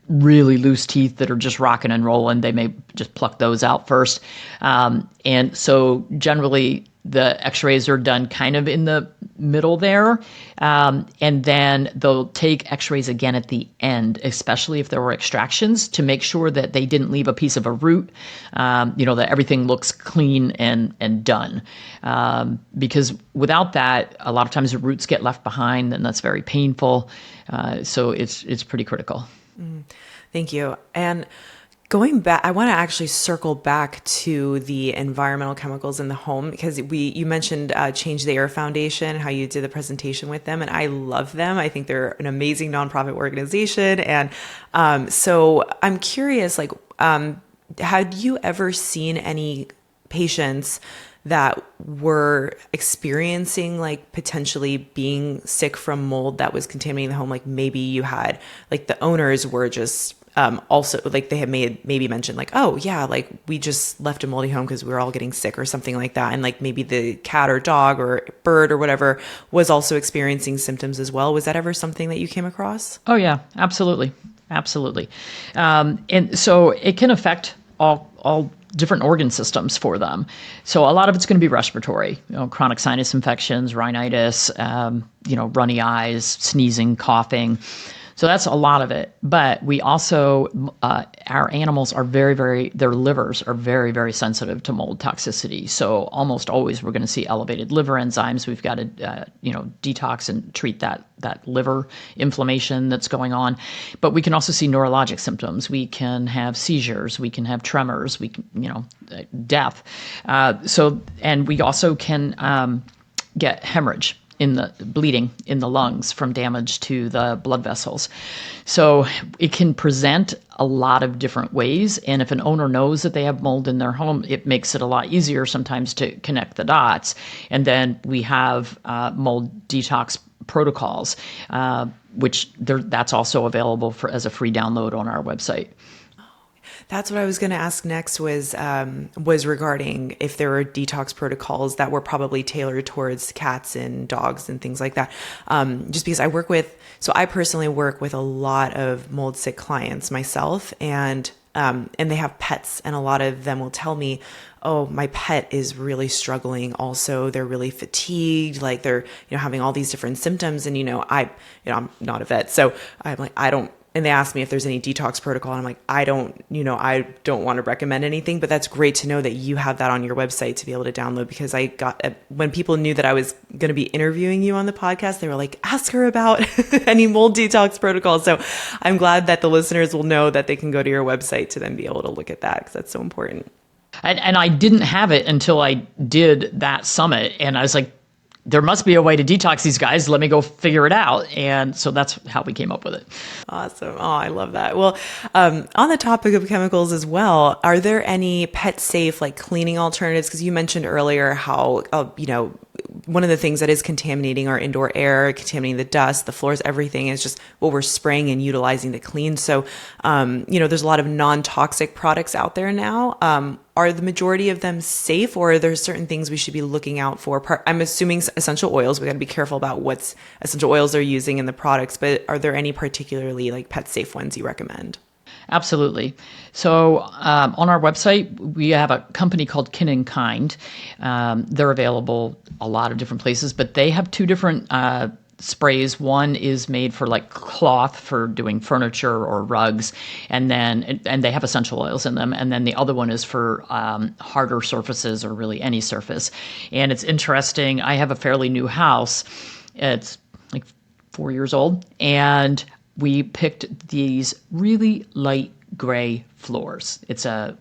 really loose teeth that are just rocking and rolling, they may just pluck those out first. And so generally the x-rays are done kind of in the middle there. And then they'll take x-rays again at the end, especially if there were extractions, to make sure that they didn't leave a piece of a root, that everything looks clean and done. Because without that, a lot of times the roots get left behind, and that's very painful. So it's pretty critical. Thank you. And going back, I want to actually circle back to the environmental chemicals in the home, because you mentioned Change the Air Foundation, how you did the presentation with them, and I love them. I think they're an amazing nonprofit organization. And so I'm curious, had you ever seen any patients that were experiencing potentially being sick from mold that was contaminating the home? Maybe you had the owners were just also they had maybe mentioned oh yeah, we just left a moldy home because we were all getting sick or something like that, and maybe the cat or dog or bird or whatever was also experiencing symptoms as well. Was that ever something that you came across? Oh yeah, absolutely. And so it can affect all different organ systems for them. So a lot of it's going to be respiratory, chronic sinus infections, rhinitis, runny eyes, sneezing, coughing. So that's a lot of it. But we also, our animals are their livers are very, very sensitive to mold toxicity. So almost always we're going to see elevated liver enzymes. We've got to, detox and treat that liver inflammation that's going on. But we can also see neurologic symptoms. We can have seizures. We can have tremors. We can, death. And we also can get hemorrhage in the bleeding in the lungs from damage to the blood vessels. So it can present a lot of different ways. And if an owner knows that they have mold in their home, it makes it a lot easier sometimes to connect the dots. And then we have mold detox protocols, that's also available as a free download on our website. That's what I was going to ask next was regarding if there were detox protocols that were probably tailored towards cats and dogs and things like that. Just because I personally work with a lot of mold sick clients myself, and they have pets, and a lot of them will tell me, oh, my pet is really struggling. Also, they're really fatigued. Like they're, having all these different symptoms. And, I'm not a vet. So I'm like, and they asked me if there's any detox protocol. And I'm like, I don't want to recommend anything, but that's great to know that you have that on your website to be able to download, because when people knew that I was going to be interviewing you on the podcast, they were like, ask her about any mold detox protocols. So I'm glad that the listeners will know that they can go to your website to then be able to look at that, because that's so important. And I didn't have it until I did that summit. And I was like, there must be a way to detox these guys. Let me go figure it out. And so that's how we came up with it. Awesome. Oh, I love that. Well, on the topic of chemicals as well, are there any pet safe cleaning alternatives? Because you mentioned earlier how, one of the things that is contaminating our indoor air, contaminating the dust, the floors, everything is just what we're spraying and utilizing to clean. So, there's a lot of non-toxic products out there now. Are the majority of them safe, or are there certain things we should be looking out for? I'm assuming essential oils. We got to be careful about what essential oils they're using in the products, but are there any particularly pet safe ones you recommend? Absolutely. So on our website, we have a company called Kin & Kind. They're available a lot of different places, but they have two different sprays. One is made for cloth for doing furniture or rugs, and they have essential oils in them. And then the other one is for harder surfaces, or really any surface. And it's interesting. I have a fairly new house. It's 4 years old, and we picked these really light gray floors. It's a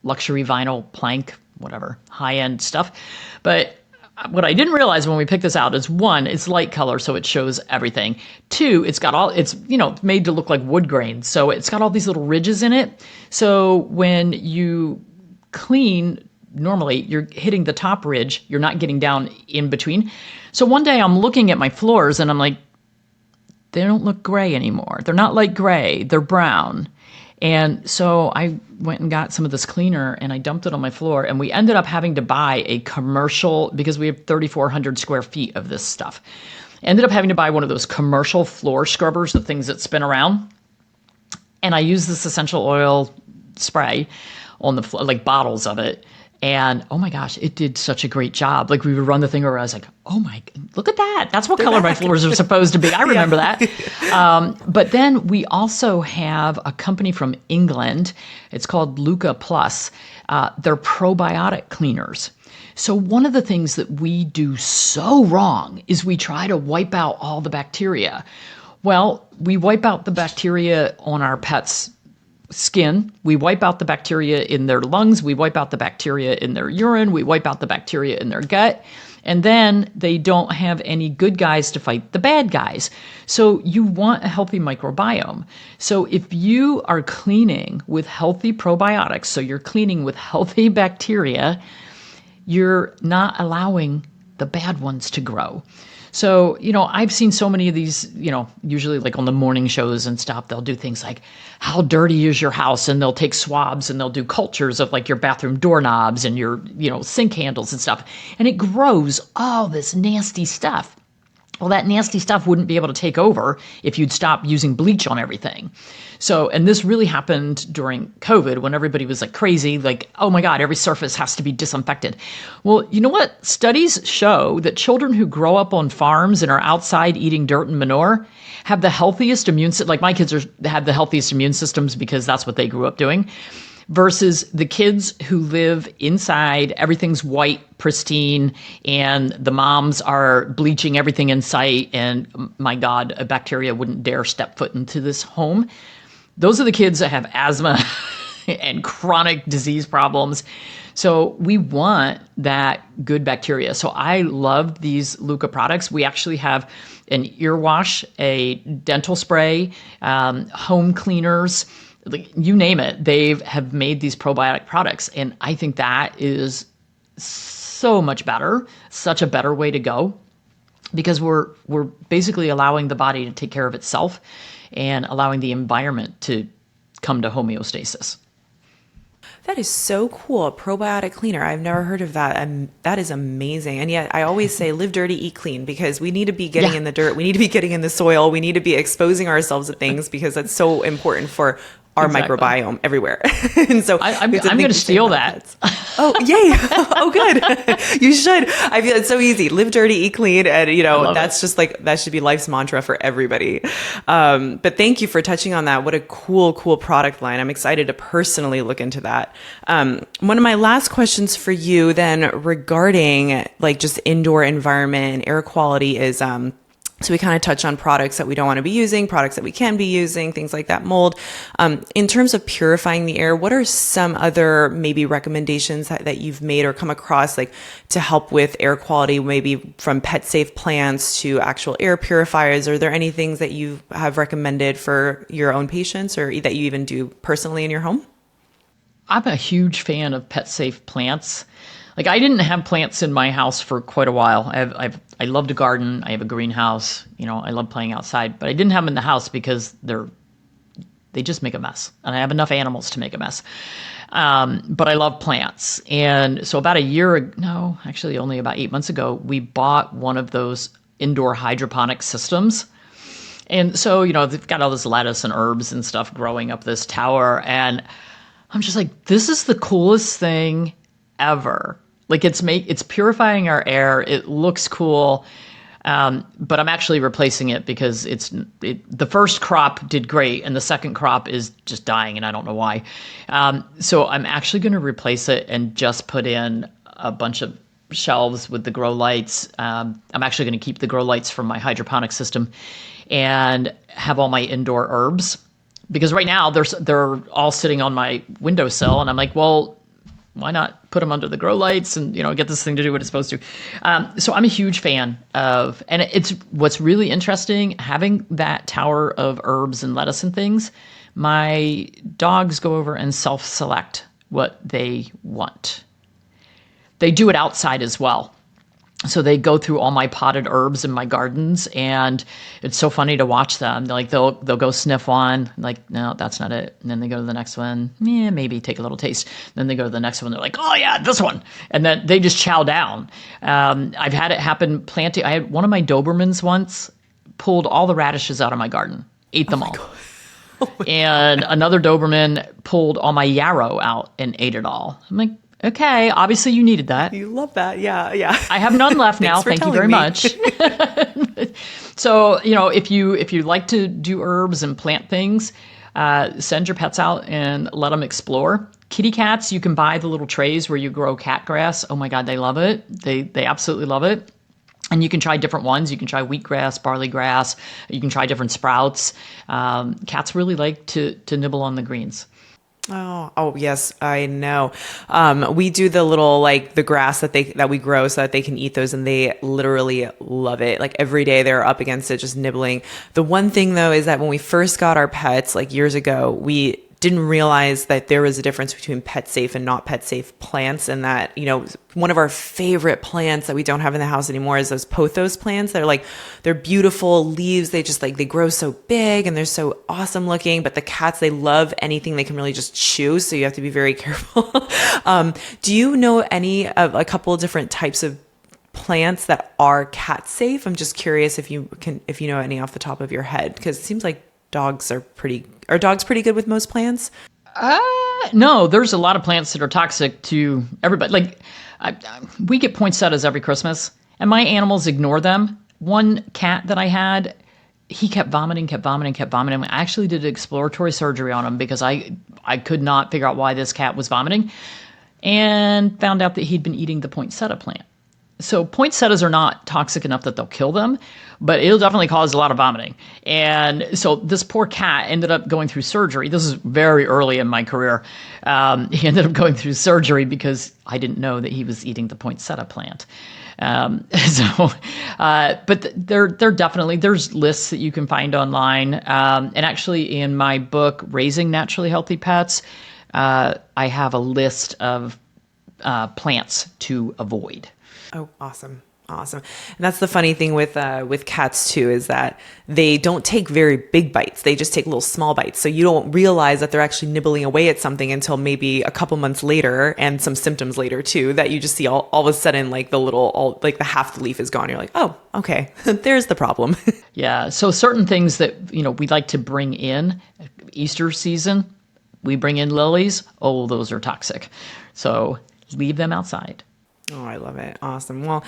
luxury vinyl plank, whatever, high-end stuff. But what I didn't realize when we picked this out is, one, it's light color, so it shows everything. Two, it's made to look like wood grain, so it's got all these little ridges in it. So when you clean, normally you're hitting the top ridge, you're not getting down in between. So one day I'm looking at my floors and I'm like, they don't look gray anymore. They're not light gray, they're brown. And so I went and got some of this cleaner and I dumped it on my floor, and we ended up having to buy a commercial, because we have 3,400 square feet of this stuff. Ended up having to buy one of those commercial floor scrubbers, the things that spin around. And I used this essential oil spray on the floor, bottles of it. And oh my gosh, it did such a great job. We would run the thing where I was like, oh my, look at that. That's what color my floors are supposed to be. I remember that. But then we also have a company from England. It's called Luca Plus. They're probiotic cleaners. So one of the things that we do so wrong is we try to wipe out all the bacteria. Well, we wipe out the bacteria on our pets' skin, we wipe out the bacteria in their lungs, we wipe out the bacteria in their urine, we wipe out the bacteria in their gut, and then they don't have any good guys to fight the bad guys. So you want a healthy microbiome. So if you are cleaning with healthy probiotics, so you're cleaning with healthy bacteria, you're not allowing the bad ones to grow. So, I've seen so many of these, usually on the morning shows and stuff, they'll do things like, how dirty is your house? And they'll take swabs and they'll do cultures of your bathroom doorknobs and your, sink handles and stuff. And it grows all this nasty stuff. Well, that nasty stuff wouldn't be able to take over if you'd stop using bleach on everything. So, and this really happened during COVID when everybody was like crazy, like, oh my God, every surface has to be disinfected. Well, you know what? Studies show that children who grow up on farms and are outside eating dirt and manure have the healthiest like my kids have the healthiest immune systems because that's what they grew up doing. Versus the kids who live inside, everything's white, pristine, and the moms are bleaching everything in sight. And my God, a bacteria wouldn't dare step foot into this home. Those are the kids that have asthma and chronic disease problems. So we want that good bacteria. So I love these Luca products. We actually have an ear wash, a dental spray, home cleaners, you name it. They have made these probiotic products. And I think that is so much better, such a better way to go, because we're basically allowing the body to take care of itself and allowing the environment to come to homeostasis. That is so cool. A probiotic cleaner. I've never heard of that. And that is amazing. And yet I always say live dirty, eat clean, because we need to be getting in the dirt. We need to be getting in the soil. We need to be exposing ourselves to things because that's so important for our microbiome everywhere. And so I'm going to steal that. Oh, yay. Oh, good. You should. I feel it's so easy. Live dirty, eat clean. And, that's just like, that should be life's mantra for everybody. But thank you for touching on that. What a cool product line. I'm excited to personally look into that. One of my last questions for you then regarding like just indoor environment and air quality is, so we kind of touch on products that we don't want to be using, products that we can be using, things like that, mold. In terms of purifying the air, what are some other maybe recommendations that you've made or come across like to help with air quality, maybe from pet safe plants to actual air purifiers? Are there any things that you have recommended for your own patients or that you even do personally in your home? I'm a huge fan of pet safe plants. Like I didn't have plants in my house for quite a while. I love to garden. I have a greenhouse. I love playing outside, but I didn't have them in the house because they just make a mess, and I have enough animals to make a mess. But I love plants, and so about only about 8 months ago, we bought one of those indoor hydroponic systems. And so they've got all this lettuce and herbs and stuff growing up this tower, and I'm just like, this is the coolest thing ever. Like it's purifying our air. It looks cool. But I'm actually replacing it because the first crop did great and the second crop is just dying and I don't know why. So I'm actually going to replace it and just put in a bunch of shelves with the grow lights. I'm actually going to keep the grow lights from my hydroponic system and have all my indoor herbs, because right now they're all sitting on my windowsill and I'm like, well, why not put them under the grow lights and, get this thing to do what it's supposed to. So I'm a huge fan of, and it's what's really interesting, having that tower of herbs and lettuce and things. My dogs go over and self-select what they want. They do it outside as well. So they go through all my potted herbs in my gardens, and it's so funny to watch them. They'll go sniff one, like, no, that's not it. And then they go to the next one, yeah, maybe take a little taste. Then they go to the next one, they're like, oh yeah, this one. And then they just chow down. I've had it happen planting. I had one of my Dobermans once pulled all the radishes out of my garden, ate them all. And another Doberman pulled all my yarrow out and ate it all. I'm like, okay, obviously you needed that. You love that. Yeah. I have none left now. Thank you very much. So, if you like to do herbs and plant things, send your pets out and let them explore. Kitty cats, you can buy the little trays where you grow cat grass. Oh my God, they love it. They absolutely love it. And you can try different ones. You can try wheatgrass, barley grass. You can try different sprouts. Cats really like to nibble on the greens. Oh, yes, I know. We do the little, the grass that we grow so that they can eat those, and they literally love it. Like every day they're up against it, just nibbling. The one thing though, is that when we first got our pets, years ago, we didn't realize that there was a difference between pet safe and not pet safe plants, and that, one of our favorite plants that we don't have in the house anymore is those pothos plants. They're beautiful leaves. They just they grow so big and they're so awesome looking, but the cats, they love anything they can really just chew. So you have to be very careful. Do you know a couple of different types of plants that are cat safe? I'm just curious if you know any off the top of your head, because it seems like dogs pretty good with most plants. No, there's a lot of plants that are toxic to everybody. Like we get poinsettias every Christmas, and my animals ignore them. One cat that I had, he kept vomiting. I actually did exploratory surgery on him because I could not figure out why this cat was vomiting, and found out that he'd been eating the poinsettia plant. So poinsettias are not toxic enough that they'll kill them, but it'll definitely cause a lot of vomiting. And so this poor cat ended up going through surgery. This is very early in my career. He ended up going through surgery because I didn't know that he was eating the poinsettia plant. But there definitely, there's lists that you can find online. And actually in my book, Raising Naturally Healthy Pets, I have a list of plants to avoid. Oh, awesome. And that's the funny thing with cats too, is that they don't take very big bites. They just take little small bites. So you don't realize that they're actually nibbling away at something until maybe a couple months later, and some symptoms later too, that you just see all of a sudden, like the half the leaf is gone. You're like, oh, okay, there's the problem. Yeah. So certain things that, we like to bring in Easter season, we bring in lilies. Oh, those are toxic. So leave them outside. Oh, I love it. Awesome. Well,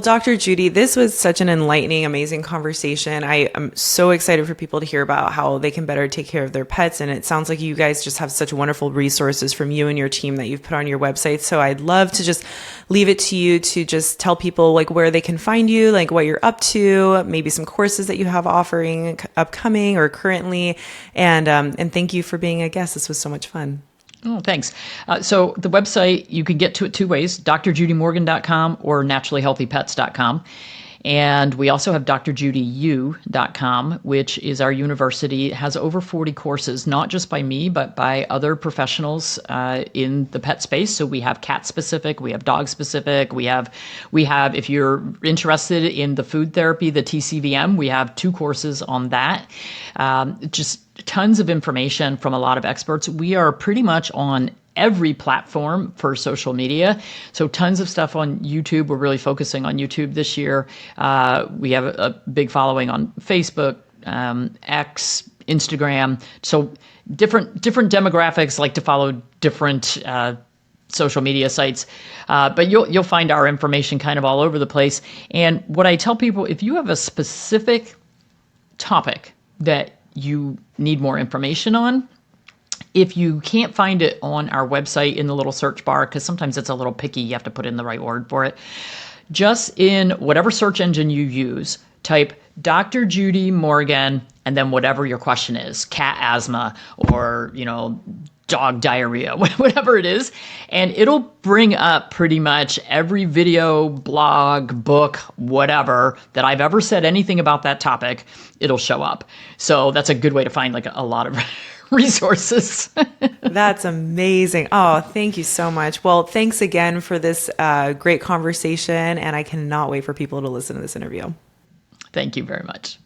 Dr. Judy, this was such an enlightening, amazing conversation. I am so excited for people to hear about how they can better take care of their pets. And it sounds like you guys just have such wonderful resources from you and your team that you've put on your website. So I'd love to just leave it to you to just tell people like where they can find you, like what you're up to, maybe some courses that you have offering upcoming or currently. And thank you for being a guest. This was so much fun. Oh, thanks. So the website, you can get to it two ways, drjudymorgan.com or naturallyhealthypets.com. And we also have drjudyu.com, which is our university. It has over 40 courses, not just by me, but by other professionals in the pet space. So we have cat specific, we have dog specific, we have, if you're interested in the food therapy, the TCVM, we have 2 courses on that. Just tons of information from a lot of experts. We are pretty much on every platform for social media. So tons of stuff on YouTube. We're really focusing on YouTube this year. We have a big following on Facebook, X, Instagram. So different demographics like to follow different social media sites. But you'll find our information kind of all over the place. And what I tell people, if you have a specific topic that you need more information on, if you can't find it on our website in the little search bar, because sometimes it's a little picky, you have to put in the right word for it, just in whatever search engine you use, type Dr. Judy Morgan, and then whatever your question is, cat asthma or, dog diarrhea, whatever it is, and it'll bring up pretty much every video, blog, book, whatever that I've ever said anything about that topic, it'll show up. So that's a good way to find like a lot of resources. That's amazing. Oh, thank you so much. Well, thanks again for this great conversation, and I cannot wait for people to listen to this interview. Thank you very much.